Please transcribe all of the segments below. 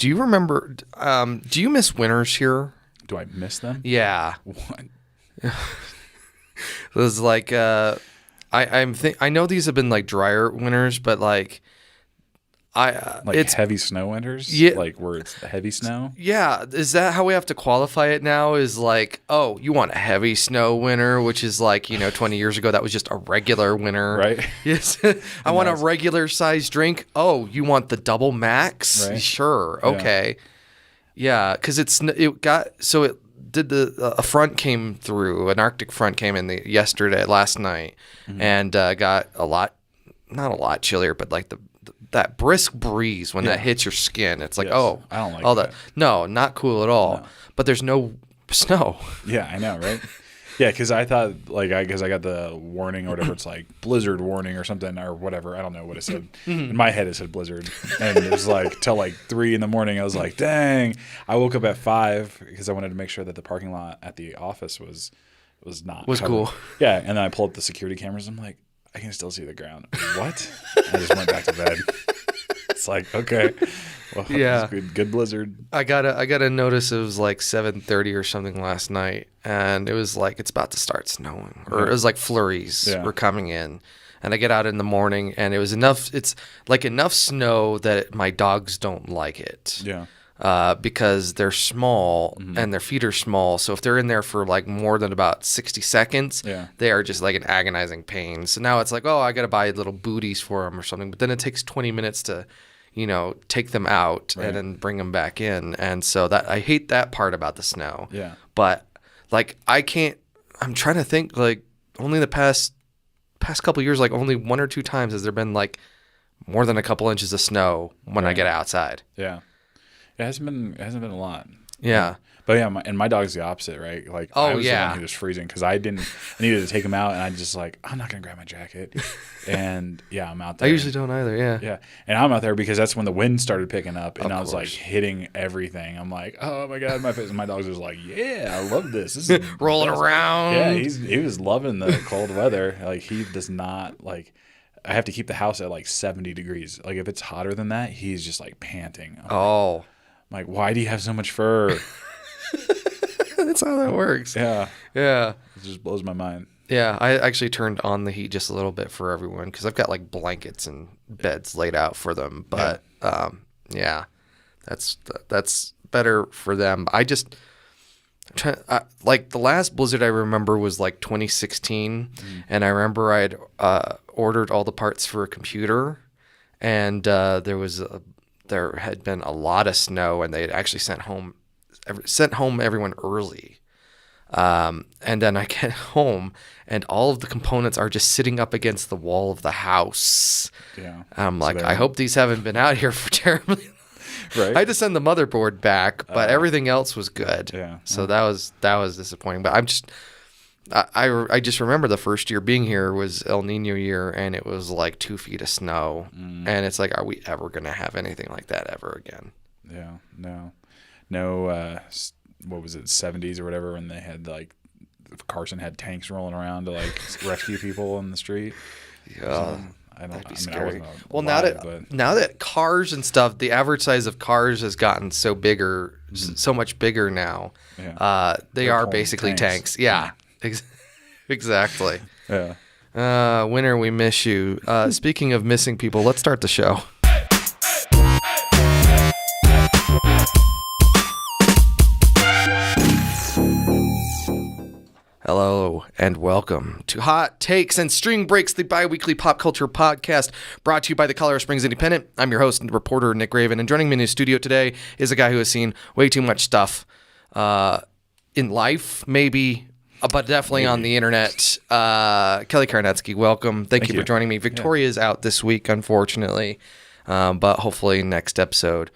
Do you remember? Do you miss winters here? Do I miss them? Yeah. What? It was like I know these have been like drier winters, but like it's heavy snow winters? Yeah. Like where it's heavy snow? yeah. Is that how we have to qualify it now? Is like, oh, you want a heavy snow winter, which is like 20 years ago that was just a regular winter, Right. Yes. I want a regular size drink. Oh, you want the double max? Right. Sure. Yeah. Okay. Yeah, because a front came through, an Arctic front came in last night, and got not a lot chillier, but like that brisk breeze when that hits your skin, it's like, Yes. oh, I don't like all that. No, not cool at all. No. But there's no snow. Yeah, I know, right? Yeah, because I thought, because I got the warning or whatever, it's like blizzard warning or something or whatever. I don't know what it said. In my head, it said blizzard. And it was like till like 3 a.m. I was like, dang. I woke up at 5 because I wanted to make sure that the parking lot at the office was not covered. Cool. Yeah, and then I pulled up the security cameras. I'm like, I can still see the ground. What? I just went back to bed. It's like, okay. Well, Yeah. Good blizzard. I got a notice it was like 7:30 or something last night, and it was like it's about to start snowing, or it was like flurries were coming in. And I get out in the morning, and it was enough. It's like enough snow that my dogs don't like it. Yeah. Because they're small and their feet are small. So if they're in there for like more than about 60 seconds, they are just like an agonizing pain. So now it's like, oh, I got to buy little booties for them or something. But then it takes 20 minutes to, take them out and then bring them back in. And so I hate that part about the snow. Yeah. But like I'm trying to think, like only the past couple of years, like only 1 or 2 times has there been like more than a couple inches of snow when I get outside. Yeah. It hasn't been a lot. Yeah. But yeah, my dog's the opposite, right? Like, I was the one who was freezing because I needed to take him out, and I just like, I'm not gonna grab my jacket, and yeah, I'm out there. I usually don't either. Yeah. Yeah, and I'm out there because that's when the wind started picking up, and Of I was like course. hitting everything. I'm like, oh my god, my face. And my dog's just like, yeah, I love this. This is Rolling the best. around. Yeah, he was loving the cold weather. Like he does not like. I have to keep the house at like 70 degrees. Like if it's hotter than that, he's just like panting. I'm like, why do you have so much fur? That's how that works. Yeah. Yeah. It just blows my mind. Yeah. I actually turned on the heat just a little bit for everyone because I've got like blankets and beds laid out for them. But yeah, that's better for them. Like the last blizzard I remember was like 2016, and I remember I'd ordered all the parts for a computer, and there had been a lot of snow, and they had actually sent home everyone early. And then I get home, and all of the components are just sitting up against the wall of the house. Yeah. And I'm like, I hope these haven't been out here for terribly. Right. I had to send the motherboard back, but everything else was good. Yeah. So that was disappointing. But I just remember the first year being here was El Nino year, and it was like 2 feet of snow, and it's like, are we ever gonna have anything like that ever again? Yeah. No. What was it? 70s or whatever, when they had like Carson had tanks rolling around to like rescue people in the street. Yeah. That'd be scary. Well, now that cars and stuff, the average size of cars has gotten so much bigger now. Yeah. They They're are pulling basically tanks. tanks. Yeah. Exactly. Yeah. Winter, we miss you. Speaking of missing people, let's start the show. Hello and welcome to Hot Takes and String Breaks, the bi-weekly pop culture podcast brought to you by the Colorado Springs Independent. I'm your host and reporter, Nick Raven, and joining me in the studio today is a guy who has seen way too much stuff in life, maybe, but definitely on the internet. Kelly Karnetsky, welcome. Thank you for joining me. Victoria is out this week, unfortunately, but hopefully next episode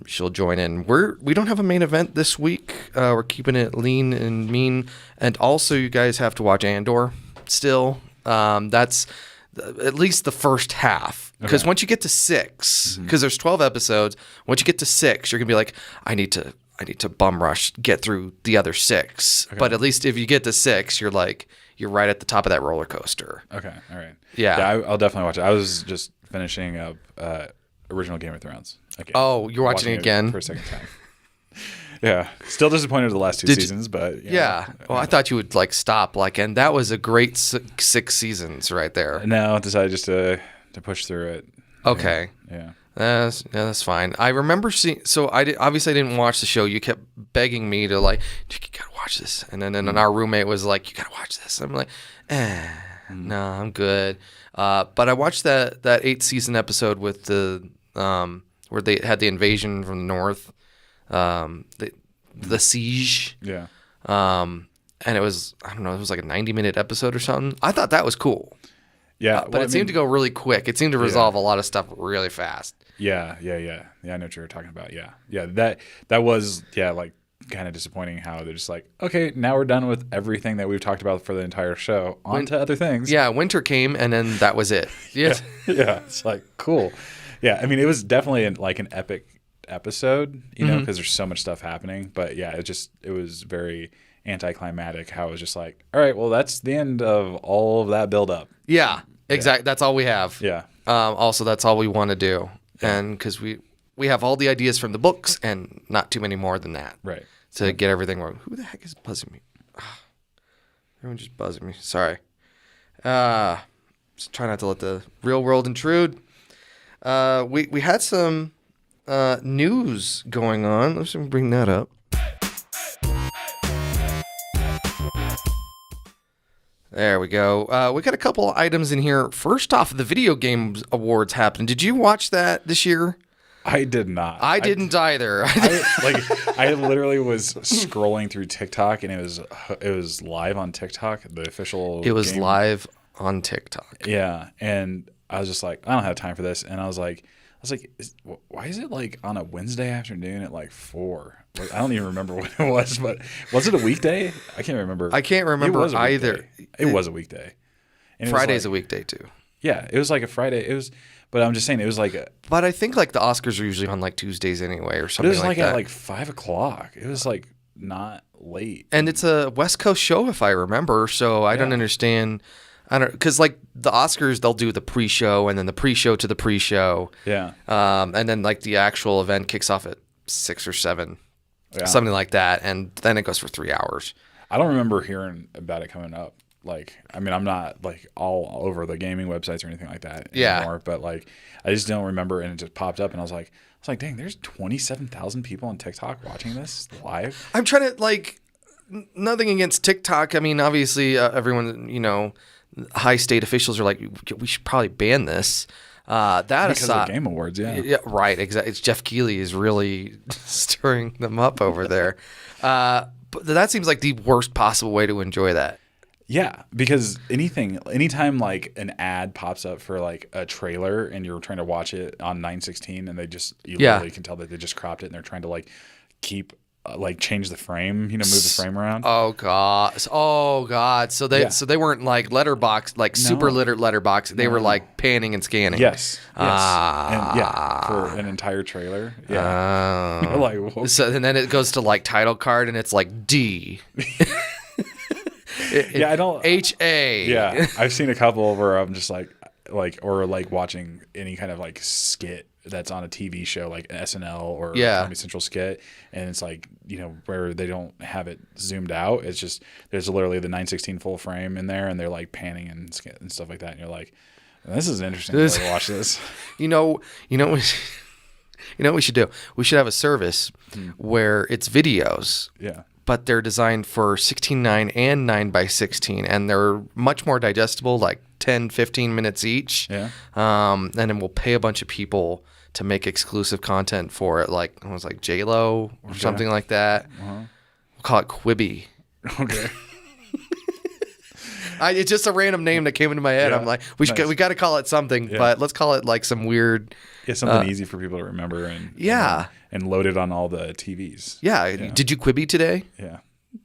she'll join in. We don't have a main event this week. We're keeping it lean and mean, and also you guys have to watch Andor still. That's at least the first half, because once you get to 6, because there's 12 episodes, once you get to 6, you're gonna be like, I need to bum rush, get through the other 6. Okay. But at least if you get to 6, you're right at the top of that roller coaster. Okay, all right. Yeah. I'll definitely watch it. I was just finishing up original Game of Thrones. again. Oh, you're watching it again? For a second time. Yeah. Still disappointed with the last two seasons, but yeah. Well, I thought you would like stop and that was a great 6 seasons right there. No, I decided just to push through it. Okay. Yeah. That's fine. I remember seeing. So obviously I didn't watch the show. You kept begging me to you gotta watch this, and then our roommate was like, you gotta watch this. I'm like, no, I'm good. But I watched that 8th season episode with the where they had the invasion from the north, the siege. Yeah. And it was, I don't know, it was like a 90-minute episode or something. I thought that was cool. Yeah. But it seemed to go really quick. It seemed to resolve a lot of stuff really fast. Yeah. I know what you're talking about. Yeah. That was like kind of disappointing how they're just like, okay, now we're done with everything that we've talked about for the entire show. On to other things. Yeah, winter came and then that was it. Yes. Yeah. It's like, cool. Yeah. I mean, it was definitely an epic episode, because there's so much stuff happening. But yeah, it was very anticlimactic how it was just like, all right, well, that's the end of all of that build up. Yeah, exactly. That's all we have. Yeah. Also, that's all we want to do. And because we have all the ideas from the books and not too many more than that. Right. To get everything wrong. Who the heck is buzzing me? Everyone just buzzing me. Sorry. Just try not to let the real world intrude. We had some news going on. Let's bring that up. There we go. We got a couple of items in here. First off, the Video Games Awards happened. Did you watch that this year? I did not. I didn't either. I literally was scrolling through TikTok, and it was live on TikTok, the official. It was live on TikTok. Yeah, and I was just like, I don't have time for this, and I was like, why is it on a Wednesday afternoon at 4? I don't even remember what it was, but was it a weekday? I can't remember. I can't remember either. It was a weekday. And Friday's a weekday too. Yeah, it was like a Friday. It was, but I'm just saying it was like a. But I think the Oscars are usually on Tuesdays anyway or something. It was that. At 5 o'clock. It was not late. And it's a West Coast show if I remember. So I don't understand. Because the Oscars, they'll do the pre-show and then the pre-show to the pre-show. Yeah. And then the actual event kicks off at 6 or 7, something like that, and then it goes for 3 hours. I don't remember hearing about it coming up. I'm not all over the gaming websites or anything like that anymore. But I just don't remember, and it just popped up, and I was like, dang, there's 27,000 people on TikTok watching this live. I'm trying to nothing against TikTok. I mean, obviously, everyone, high state officials are we should probably ban this. That because aside, of the Game Awards, yeah, right, exactly. It's Jeff Keighley is really stirring them up over there. But that seems like the worst possible way to enjoy that. Yeah, because anytime an ad pops up for a trailer and you're trying to watch it on 916 and you literally can tell that they just cropped it and they're trying to keep change the frame, move the frame around. Oh god. So they weren't letterbox, super letterbox. They were panning and scanning. Yes. For an entire trailer. Yeah. Whoa. So and then it goes to title card and it's D. I don't. HA. Yeah, I've seen a couple where I'm just watching any kind of skit that's on a TV show like SNL or Comedy Central skit, and it's where they don't have it zoomed out. It's just there's literally the 916 full frame in there, and they're panning and stuff like that, and you're like, this is interesting way to watch this. You know what we should do? We should have a service where it's videos. Yeah. But they're designed for 16:9 and 9:16, and they're much more digestible, 10, 15 minutes each. Yeah. And then we'll pay a bunch of people to make exclusive content for it, J-Lo or something like that. Uh-huh. We'll call it Quibi. Okay. It's just a random name that came into my head. Yeah. I'm like, we got to call it something, but let's call it some weird. Yeah, something easy for people to remember and load it on all the TVs. Yeah. Did you Quibi today? Yeah.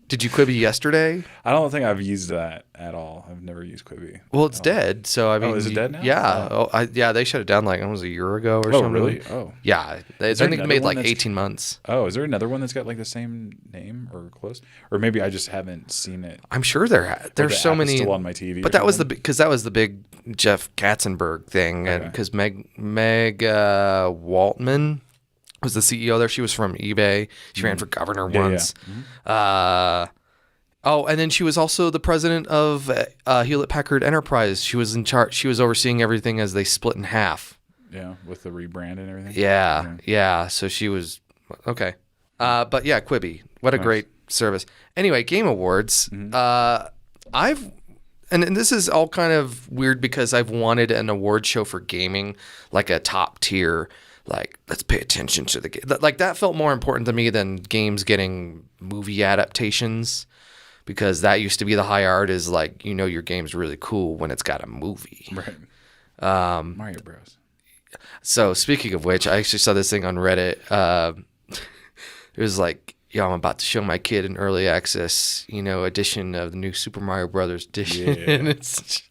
Did you Quibi yesterday? I don't think I've used that at all. I've never used Quibi. Well, it's dead. So I mean, is it dead now? Yeah. They shut it down almost a year ago or something. Oh, really? Oh. Yeah. I think they made 18 months. Oh, is there another one that's got the same name or close? Or maybe I just haven't seen it. I'm sure there's so many. Still on my TV. But that was the big Jeff Katzenberg thing, and because Meg Waltman. was the CEO there. She was from eBay. She ran for governor once. Oh, and then she was also the president of Hewlett Packard Enterprise. She was in charge. She was overseeing everything as they split in half. Yeah, with the rebrand and everything. Yeah. So she was okay. But yeah, Quibi. What a great service. Anyway, Game Awards. And this is all kind of weird because I've wanted an award show for gaming, like a top tier, like let's pay attention to the game. Like that felt more important to me than games getting movie adaptations, because that used to be the high art, is like, you know, your game's really cool when it's got a movie. Right. Mario Bros. So speaking of which, I actually saw this thing on Reddit. It was like, yo, I'm about to show my kid an early access, edition of the new Super Mario Brothers edition. Yeah. And it's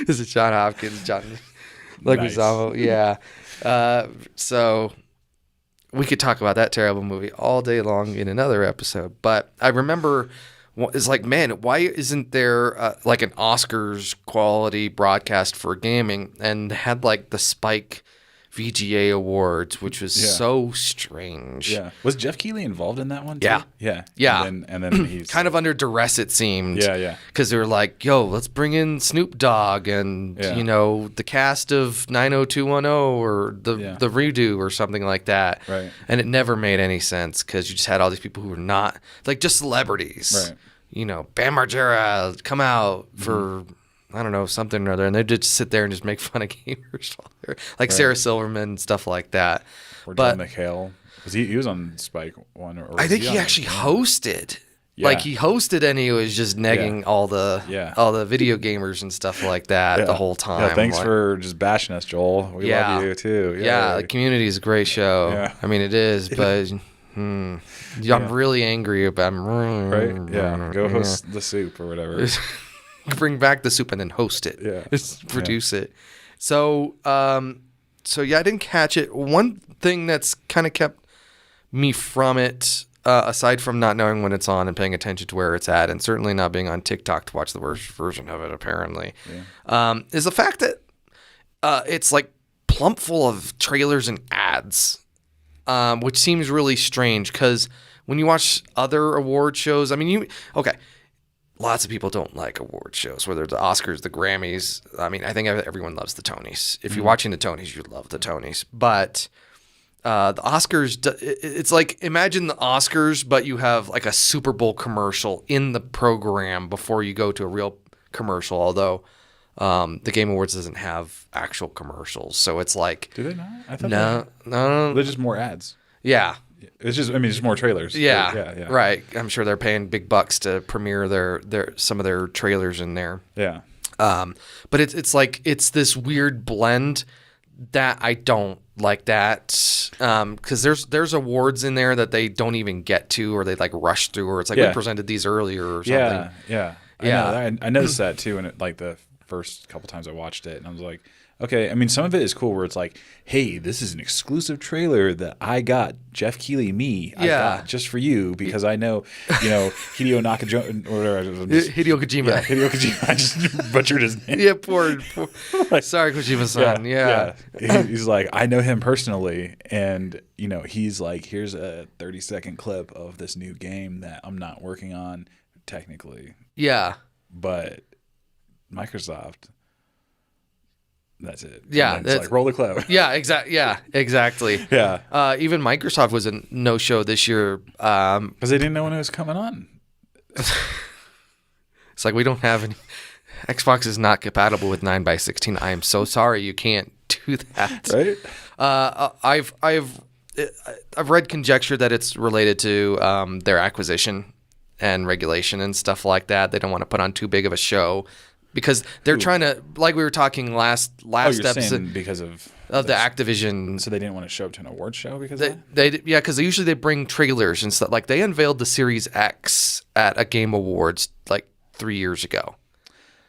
a John Hopkins, John Leguizamo. Nice. Yeah. So we could talk about that terrible movie all day long in another episode. But I remember, it's like, man, why isn't there like an Oscars quality broadcast for gaming? And had like the Spike VGA Awards, which was so strange. Yeah. Was Jeff Keighley involved in that one too? Yeah. And then he's kind of under duress, it seemed. Yeah. Because they were like, yo, let's bring in Snoop Dogg and, the cast of 90210 or the redo or something like that. Right. And it never made any sense because you just had all these people who were not, like, just celebrities. Right. Bam Margera come out for... I don't know, something or other, and they just sit there and just make fun of gamers, like Sarah Silverman, stuff like that. Or John McHale, because he was on Spike one. Or I think he actually hosted. Yeah. Like he hosted, and he was just negging all the video gamers and stuff like that the whole time. Yeah, thanks for just bashing us, Joel. We love you too. Yeah, the Community is a great show. Yeah. I mean, it is, but. I'm really angry about. Right? Yeah. Go host the soup or whatever. Bring back the soup and then host it. Yeah. Just produce it. So, I didn't catch it. One thing that's kind of kept me from it, aside from not knowing when it's on and paying attention to where it's at, and certainly not being on TikTok to watch the worst version of it, apparently, is the fact that it's like plump full of trailers and ads, which seems really strange because when you watch other award shows, I mean, lots of people don't like award shows, whether the Oscars, the Grammys. I mean, I think everyone loves the Tonys. If you're watching the Tonys, you love the Tonys. But the Oscars, it's like, imagine the Oscars, but you have like a Super Bowl commercial in the program before you go to a real commercial, although the Game Awards doesn't have actual commercials. So it's like... Do they not? I thought no. They're just more ads. Yeah. It's just more trailers. Yeah. Right. I'm sure they're paying big bucks to premiere some of their trailers in there. Yeah. But it's like, it's this weird blend that I don't like that. Because there's awards in there that they don't even get to, or they like rush through, or it's like we presented these earlier or something. Yeah. I noticed that too, and like the first couple times I watched it, and I was like, okay, I mean, some of it is cool where it's like, hey, this is an exclusive trailer that I got Jeff Keighley, I got just for you because I know, Hideo Nakajima, or whatever. Hideo Kojima. Yeah, Hideo Kojima. I just butchered his name. Yeah, poor sorry, Kojima-san. Yeah. He's like, I know him personally, and, he's like, here's a 30-second clip of this new game that I'm not working on technically. Yeah. But Microsoft... That's it. Yeah, it's like roll the clip. Yeah, exactly. Yeah, exactly. Yeah. Even Microsoft was a no-show this year because they didn't know when it was coming on. It's like, we don't have any. Xbox is not compatible with 9x16. I am so sorry, you can't do that. Right. I've read conjecture that it's related to their acquisition and regulation and stuff like that. They don't want to put on too big of a show. Because they're trying to, like we were talking last episode, because of the Activision. So they didn't want to show up to an award show because because usually they bring trailers and stuff. Like they unveiled the Series X at a Game Awards like 3 years ago.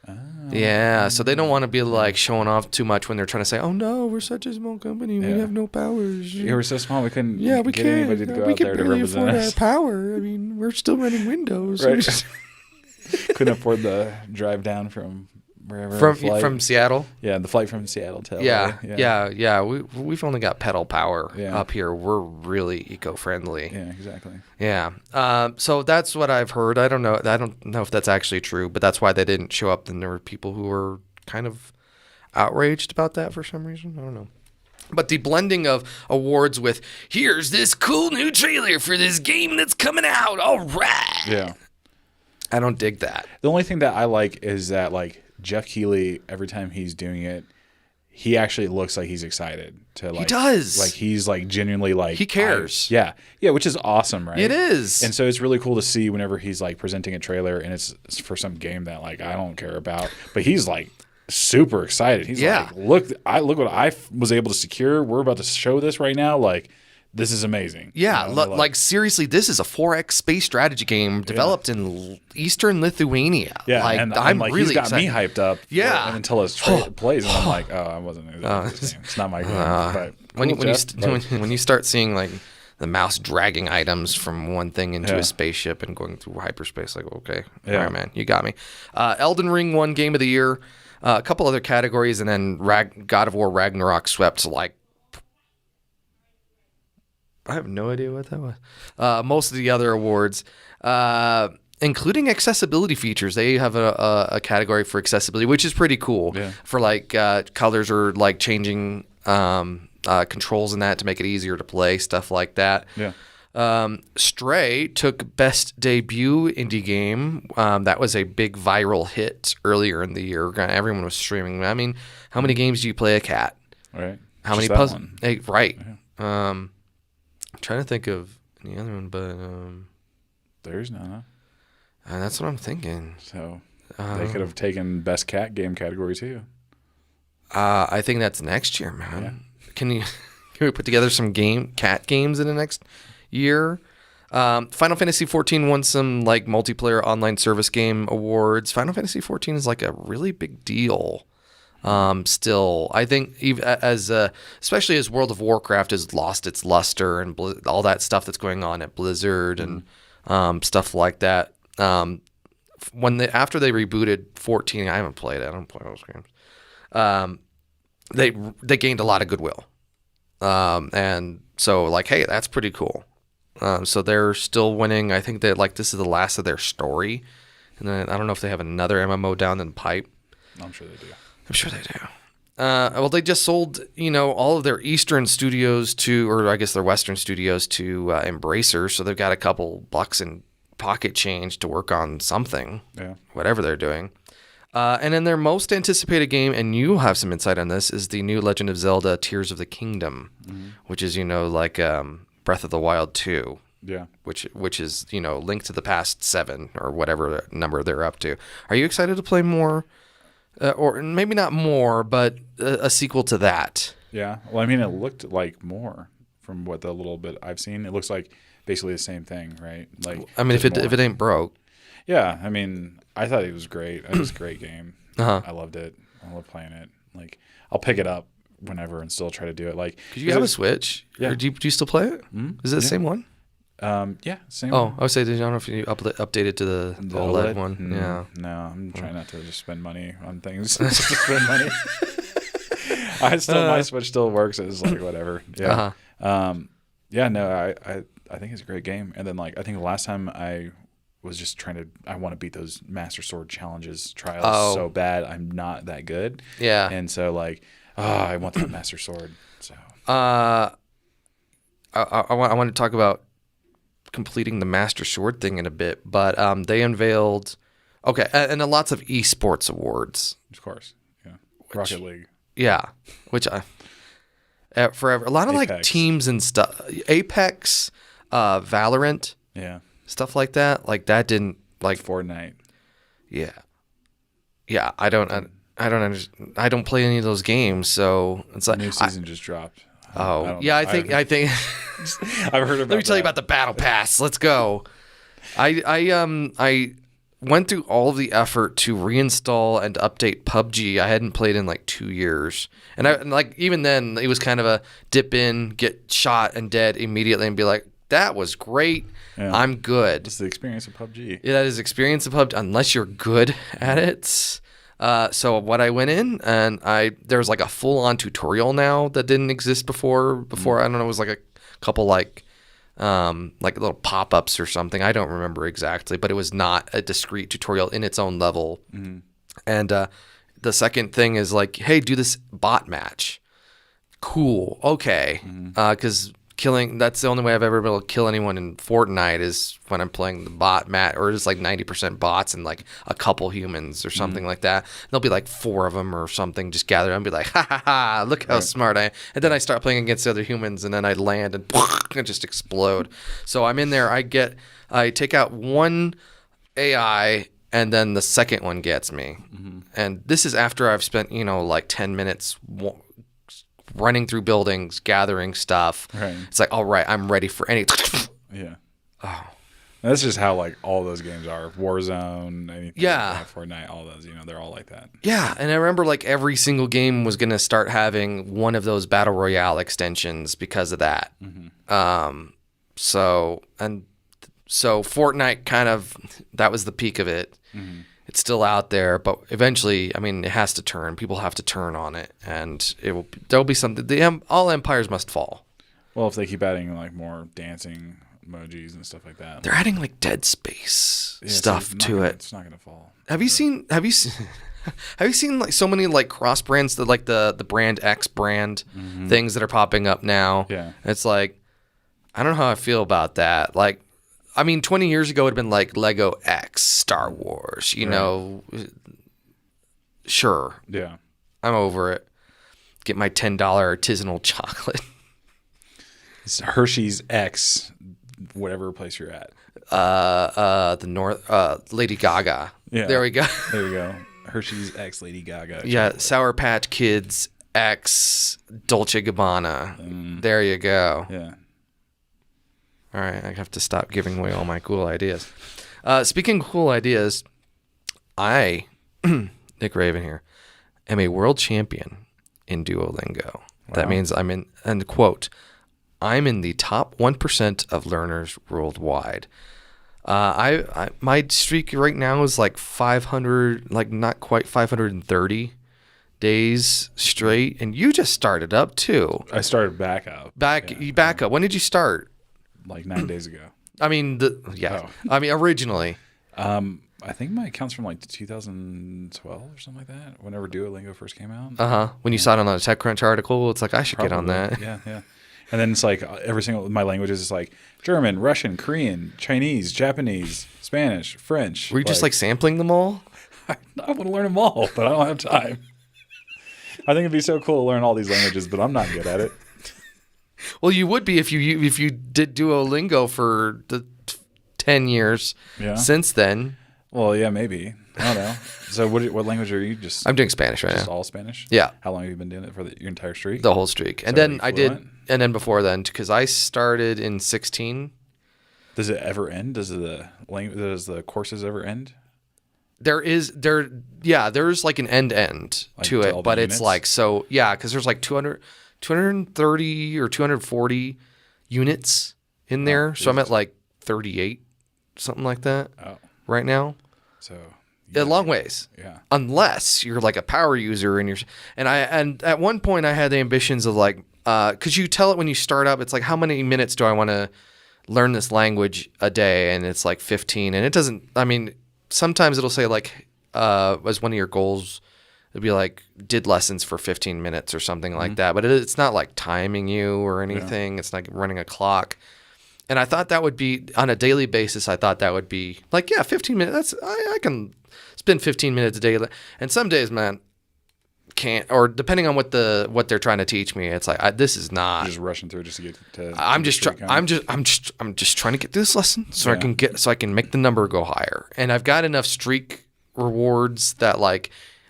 Oh. Yeah, so they don't want to be like showing off too much when they're trying to say, "Oh no, we're such a small company, we have no powers." Yeah, we're so small, we couldn't. Yeah, we get anybody to go out there to represent us. Our power. I mean, we're still running Windows. Right. Couldn't afford the drive down from wherever from Seattle. Yeah, the flight from Seattle to LA. Yeah. We've only got pedal power Yeah. up here. We're really eco-friendly. Yeah, exactly. Yeah. So that's what I've heard. I don't know if that's actually true, but that's why they didn't show up. Then there were people who were kind of outraged about that for some reason. I don't know. But the blending of awards with here's this cool new trailer for this game that's coming out. All right. Yeah. I don't dig that. The only thing that I like is that like Jeff Keighley, every time he's doing it, he actually looks like he's excited to like. He does. Like he's like genuinely like He cares. Yeah, which is awesome, right? It is. And so it's really cool to see whenever he's like presenting a trailer and it's for some game that like I don't care about, but he's like super excited. He's like, look what I was able to secure. We're about to show this right now. Like, this is amazing. Yeah, like seriously, this is a 4X space strategy game developed in Eastern Lithuania. Yeah, like, and I'm like, really he's got excited. me hyped up. Yeah, and until his trailer plays, and I'm like, I wasn't excited this game. It's not my game. But when you start seeing like the mouse dragging items from one thing into a spaceship and going through hyperspace, like, okay, all right, man, you got me. Elden Ring won Game of the Year. A couple other categories, and then God of War Ragnarok swept like. I have no idea what that was. Most of the other awards, including accessibility features, they have a category for accessibility, which is pretty cool. Yeah. For like colors or like changing controls in that to make it easier to play, stuff like that. Yeah. Stray took Best Debut Indie Game. That was a big viral hit earlier in the year. Everyone was streaming. I mean, how many games do you play a cat? Right. How many puzzles? Hey, right. Yeah. I'm trying to think of any other one, but there's none. That's what I'm thinking. So they could have taken Best Cat Game category too. I think that's next year, man. Yeah. Can we put together some cat games in the next year? Final Fantasy XIV won some like multiplayer online service game awards. Final Fantasy XIV is like a really big deal. Still, I think especially as World of Warcraft has lost its luster and all that stuff that's going on at Blizzard and stuff like that. After they rebooted 14, I haven't played it. I don't play those games. They gained a lot of goodwill, and so like, hey, that's pretty cool. So they're still winning. I think that like this is the last of their story, and then I don't know if they have another MMO down in the pipe. I'm sure they do. I'm sure they do. Well, they just sold, all of their Eastern studios or I guess their Western studios to Embracer, so they've got a couple bucks in pocket change to work on something, whatever they're doing. And then their most anticipated game, and you have some insight on this, is the new Legend of Zelda Tears of the Kingdom, which is, like Breath of the Wild 2. Yeah. Which is, Link to the Past 7 or whatever number they're up to. Are you excited to play more? Or maybe not more, but a sequel to that. Yeah. Well, I mean, it looked like more from what the little bit I've seen. It looks like basically the same thing, right? Like, I mean, if it ain't broke. Yeah. I mean, I thought it was great. It was a great game. Uh-huh. I loved it. I love playing it. Like, I'll pick it up whenever and still try to do it. Like, because you have a Switch. Yeah. Or do you still play it? Mm-hmm. Is it the same one? Yeah, same. Oh, I would say, I don't know if you updated to the OLED one. Yeah. No, I'm trying not to just spend money on things. Just to spend money. My Switch still works. It's like whatever. Yeah. Yeah. No, I think it's a great game. And then like I think the last time I was just I want to beat those Master Sword challenges trials so bad. I'm not that good. Yeah. And so like, I want that Master Sword. So. I want to talk about completing the Master Sword thing in a bit, but they unveiled and lots of esports awards, of course, Rocket League, which forever a lot of Apex. like teams and stuff, Apex, Valorant, stuff like that didn't like Fortnite, I don't play any of those games, so it's like new season just dropped. I think I've heard about. Let me tell you about the Battle Pass. Let's go. I went through all of the effort to reinstall and update PUBG. I hadn't played in like 2 years, and even then it was kind of a dip in, get shot and dead immediately, and be like, that was great. Yeah. I'm good. It's the experience of PUBG. Yeah, that is experience of PUBG. Unless you're good at it. So what I went in and there's like a full on tutorial now that didn't exist before. I don't know, it was like a couple like little pop-ups or something. I don't remember exactly, but it was not a discrete tutorial in its own level. And the second thing is like, hey, do this bot match. Cool. Okay. Because that's the only way I've ever been able to kill anyone in Fortnite is when I'm playing the bot match, or just like 90% bots and like a couple humans or something like that. There'll be like 4 of them or something just gathered and be like, ha ha ha, look how smart I am. And then I start playing against the other humans and then I land and and just explode. So I'm in there. I take out one AI and then the second one gets me. And this is after I've spent, like 10 minutes running through buildings, gathering stuff. Right. It's like, all right, I'm ready for any. Yeah. Oh. That's just how like all those games are. Warzone, anything. Yeah. Like that, Fortnite, all those. They're all like that. Yeah, and I remember like every single game was gonna start having one of those battle royale extensions because of that. So Fortnite kind of, that was the peak of it. It's still out there, but eventually, I mean, it has to turn. People have to turn on it, and there'll be something. All empires must fall. Well, if they keep adding like more dancing emojis and stuff like that, they're adding like Dead Space stuff to it. It's not gonna fall. Have you seen like so many like cross brands that like the brand X brand things that are popping up now? Yeah, it's like, I don't know how I feel about that. Like, I mean, 20 years ago, it would have been like Lego X, Star Wars, know. Sure. Yeah. I'm over it. Get my $10 artisanal chocolate. It's Hershey's X, whatever place you're at. Lady Gaga. Yeah. There we go. There we go. Hershey's X Lady Gaga. Yeah, chocolate. Sour Patch Kids X Dolce Gabbana. There you go. Yeah. All right, I have to stop giving away all my cool ideas. Speaking of cool ideas, I, Nick Raven here, am a world champion in Duolingo. Wow. That means I'm in, and quote, I'm in the top 1% of learners worldwide. My streak right now is like 500, like not quite 530 days straight, and you just started up too. I started back up. You back up. When did you start? Like 9 days ago. I mean, I mean, originally. I think my account's from like 2012 or something like that. Whenever Duolingo first came out. When you saw it on a TechCrunch article, it's like I should get on that. Yeah. And then it's like every single my languages is like German, Russian, Korean, Chinese, Japanese, Spanish, French. Were you just like sampling them all? I want to learn them all, but I don't have time. I think it'd be so cool to learn all these languages, but I'm not good at it. Well, you would be if you did Duolingo for the 10 years since then. Well, yeah, maybe. I don't know. So what language are you? I'm doing Spanish right now. Just all Spanish? Yeah. How long have you been doing it for your entire streak? The whole streak. And then and then before then, because I started in 16. Does it ever end? Does the courses ever end? There's like an end like to it, but units? It's like, so yeah, because there's like 230 or 240 units in there. So I'm at like 38, something like that right now. So a long ways. Yeah. Unless you're like a power user and at one point I had the ambitions of like, cause you tell it when you start up, it's like, how many minutes do I want to learn this language a day? And it's like 15, and it doesn't, I mean, sometimes it'll say like, as one of your goals, it'd be like did lessons for 15 minutes or something like that. But it's not like timing you or anything. Yeah. It's not running a clock. And I thought that would be on a daily basis. I thought that would be like, 15 minutes. I can spend 15 minutes a day. And some days, man, can't, or depending on what they're trying to teach me, it's like, this is not. You're just rushing through just to get to. I'm just trying to get through this lesson so I can make the number go higher. And I've got enough streak rewards that like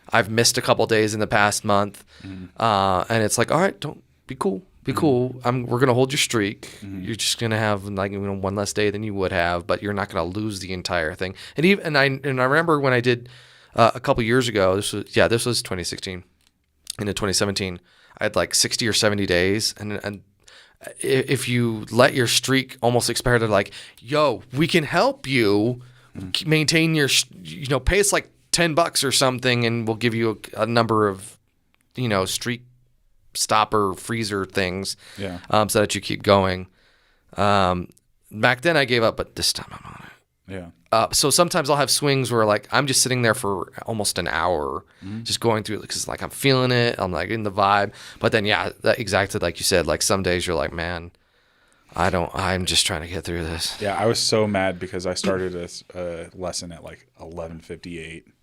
I've missed a couple days in the past month, and it's like, all right, don't be cool. Be cool. We're gonna hold your streak. You're just gonna have like one less day than you would have, but you're not gonna lose the entire thing. And I remember when I did a couple years ago. This was 2016. Into 2017, I had like 60 or 70 days, and if you let your streak almost expire, they're like, "Yo, we can help you maintain your, pay us like $10 or something, and we'll give you a number of, streak stopper freezer things, Yeah. so that you keep going. Back then I gave up, but this time I'm on it. Yeah. So sometimes I'll have swings where like I'm just sitting there for almost an hour, just going through it because like I'm feeling it, I'm like in the vibe. But then exactly like you said, like some days you're like, man, I'm just trying to get through this. Yeah, I was so mad because I started a lesson at like 11:58, and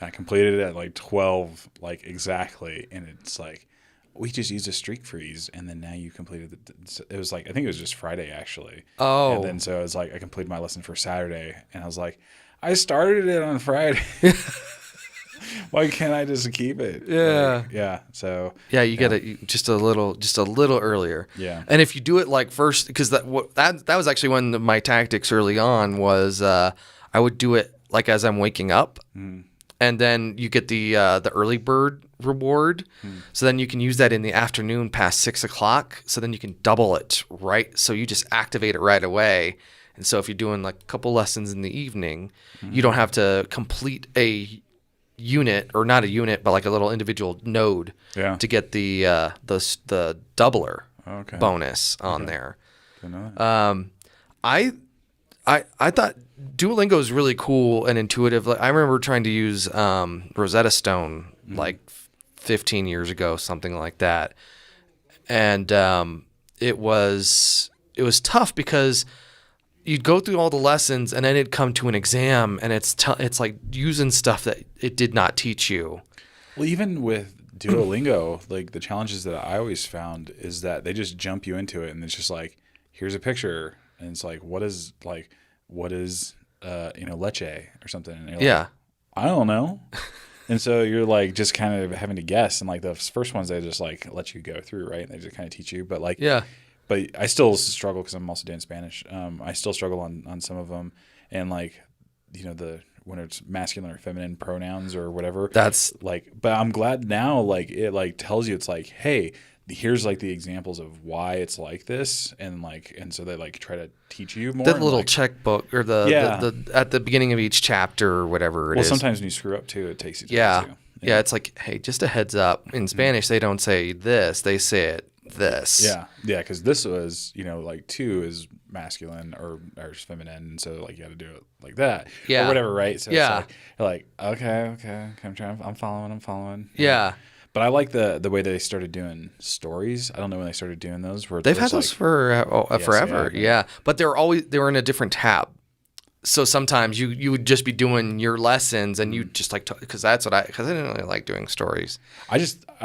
I completed it at like 12, like exactly. And it's like, we just used a streak freeze, and then now you completed it was like, I think it was just Friday actually. Oh. And then so it was like I completed my lesson for Saturday, and I was like, I started it on Friday. Why can't I just keep it? Yeah. Like, yeah. So Yeah, you get it just a little earlier. Yeah. And if you do it like first, because that was actually one of my tactics early on was I would do it like as I'm waking up, and then you get the early bird reward. So then you can use that in the afternoon past 6 o'clock. So then you can double it, right? So you just activate it right away. And so if you're doing like a couple lessons in the evening, you don't have to complete a unit, or not a unit, but like a little individual node to get the doubler bonus on there. Didn't know that. I thought Duolingo is really cool and intuitive. Like I remember trying to use Rosetta Stone like 15 years ago, something like that, and it was tough because you'd go through all the lessons and then it'd come to an exam and it's like using stuff that it did not teach you. Well, even with Duolingo, like the challenges that I always found is that they just jump you into it, and it's just like, here's a picture, and it's like, what is leche or something? And you're like, I don't know. And so you're like just kind of having to guess, and like the first ones they just like let you go through, right? And they just kind of teach you, but like But I still struggle because I'm also doing Spanish. I still struggle on some of them, and like, when it's masculine or feminine pronouns or whatever. That's like, but I'm glad now, like it like tells you, it's like, hey, here's like the examples of why it's like this, and so they like try to teach you more. The little like, checkbook or the at the beginning of each chapter or whatever it is. Well, sometimes when you screw up too, it takes you to yeah. it too. Yeah, it's like, hey, just a heads up. In Spanish, they don't say this; they say it this. Yeah, because this was, like 2 is masculine or feminine, and so like you got to do it like that, or whatever, right? So it's like, you're like, okay, I'm following. Yeah. But I like the way they started doing stories. I don't know when they started doing those. Where they've had those for forever. Yeah, but they were in a different tab. So sometimes you would just be doing your lessons, and you just like, because I didn't really like doing stories. I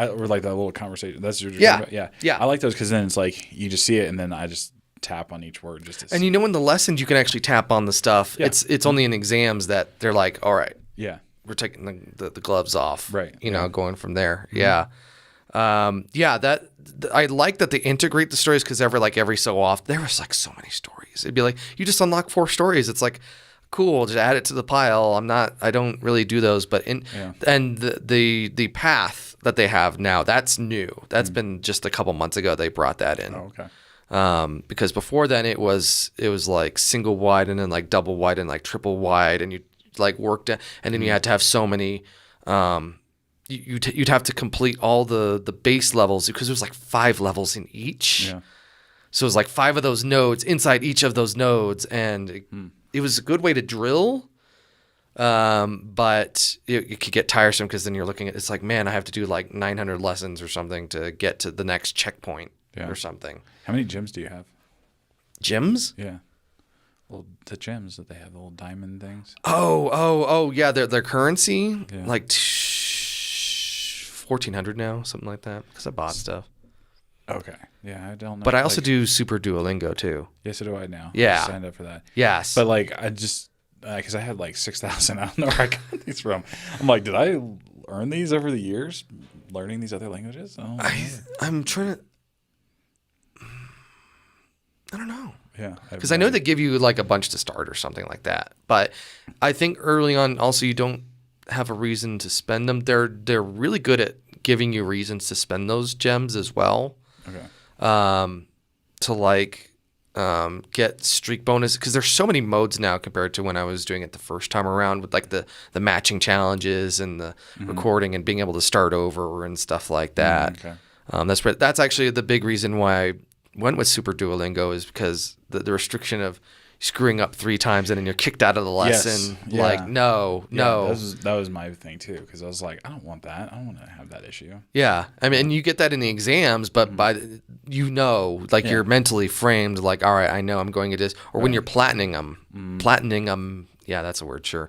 or like that little conversation. That's what you're talking about. Yeah. I like those because then it's like you just see it, and then I just tap on each word just to see. And in the lessons you can actually tap on the stuff. Yeah. It's only in exams that they're like, all right, we're taking the gloves off, right? Going from there. Mm-hmm. Yeah. I like that they integrate the stories, because every so often there was like so many stories. It'd be like, you just unlock 4 stories. It's like, cool, just add it to the pile. I don't really do those, but and the path that they have now, that's new. That's been just a couple months ago they brought that in. Oh, okay. Because before then it was like single wide, and then like double wide, and like triple wide, and you like worked it, and then you had to have so many. You'd have to complete all the base levels, because there's like 5 levels in each. Yeah. So it was like 5 of those nodes inside each of those nodes, and it was a good way to drill. But it could get tiresome, because then you're looking at, it's like, man, I have to do like 900 lessons or something to get to the next checkpoint or something. How many gems do you have? Gems? Yeah. Well, the gems that they have, the little diamond things. Oh, yeah, their currency, like 1,400 now, something like that, because I bought stuff. Okay. Yeah, I don't know. But I also do Super Duolingo too. Yeah, so do I now. Yeah. I signed up for that. Yes. But like, I just, because I had like 6,000. I don't know where I got these from. I'm like, did I earn these over the years learning these other languages? I'm trying to, I don't know. Yeah. Because I know they give you like a bunch to start or something like that. But I think early on also you don't have a reason to spend them. They're really good at giving you reasons to spend those gems as well. Okay. To like, get streak bonus because there's so many modes now compared to when I was doing it the first time around with like the matching challenges and the recording and being able to start over and stuff like that. That's actually the big reason why I went with Super Duolingo is because the restriction of screwing up 3 times and then you're kicked out of the lesson. Yes. Yeah. Like, no. That was my thing too, because I was like, I don't want that. I don't want to have that issue. Yeah. I mean, and you get that in the exams, but you're mentally framed like, all right, I know I'm going to this. Or when you're platinum them. Yeah, that's a word, sure.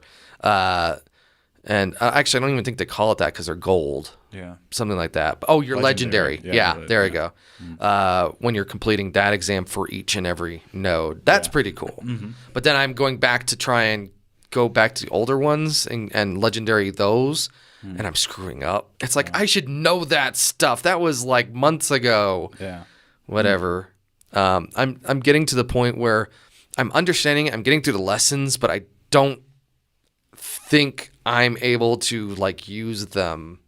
And actually, I don't even think they call it that because they're gold. Yeah. Something like that. Oh, you're legendary. Yeah, there you go. When you're completing that exam for each and every node. That's pretty cool. But then I'm going back to try and go back to the older ones and legendary those, and I'm screwing up. It's like, I should know that stuff. That was like months ago. Yeah. Whatever. I'm getting to the point where I'm understanding it. I'm getting through the lessons, but I don't think I'm able to like use them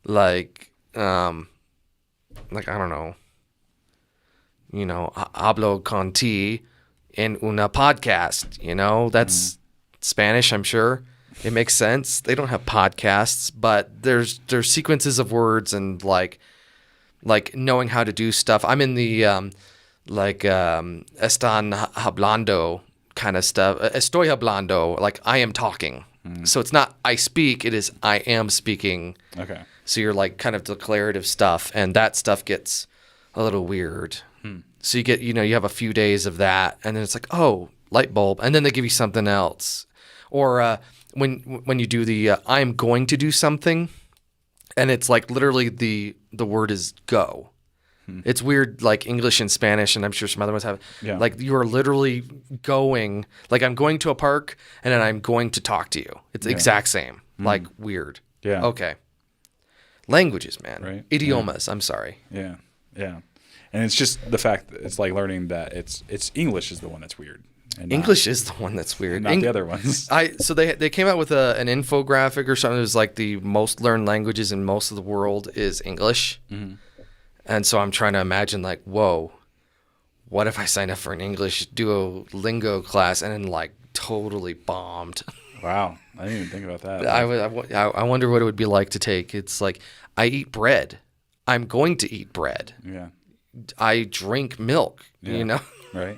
like I don't know, hablo contigo en una podcast, that's Spanish, I'm sure. It makes sense. They don't have podcasts, but there's sequences of words and like knowing how to do stuff. I'm in the están hablando kind of stuff. Estoy hablando, like I am talking. So it's not I speak, it is I am speaking. Okay. So you're like kind of declarative stuff, and that stuff gets a little weird. So you get, you have a few days of that, and then it's like, oh, light bulb, and then they give you something else. Or when you do the I'm going to do something, and it's like literally the word is go. It's weird, like English and Spanish, and I'm sure some other ones have it. Yeah. Like you are literally going, like I'm going to a park, and then I'm going to talk to you. It's the exact same. Like weird. Yeah. Okay. Languages, man. Right. Idiomas. I'm sorry. Yeah. Yeah. And it's just the fact that it's like learning that it's English is the one that's weird. And English is the one that's weird. not the other ones. So they came out with an infographic or something. It was like the most learned languages in most of the world is English. And so I'm trying to imagine like, whoa, what if I signed up for an English Duolingo class and then like totally bombed? Wow. I didn't even think about that. I wonder what it would be like to take. It's like, I eat bread. I'm going to eat bread. Yeah. I drink milk, Right.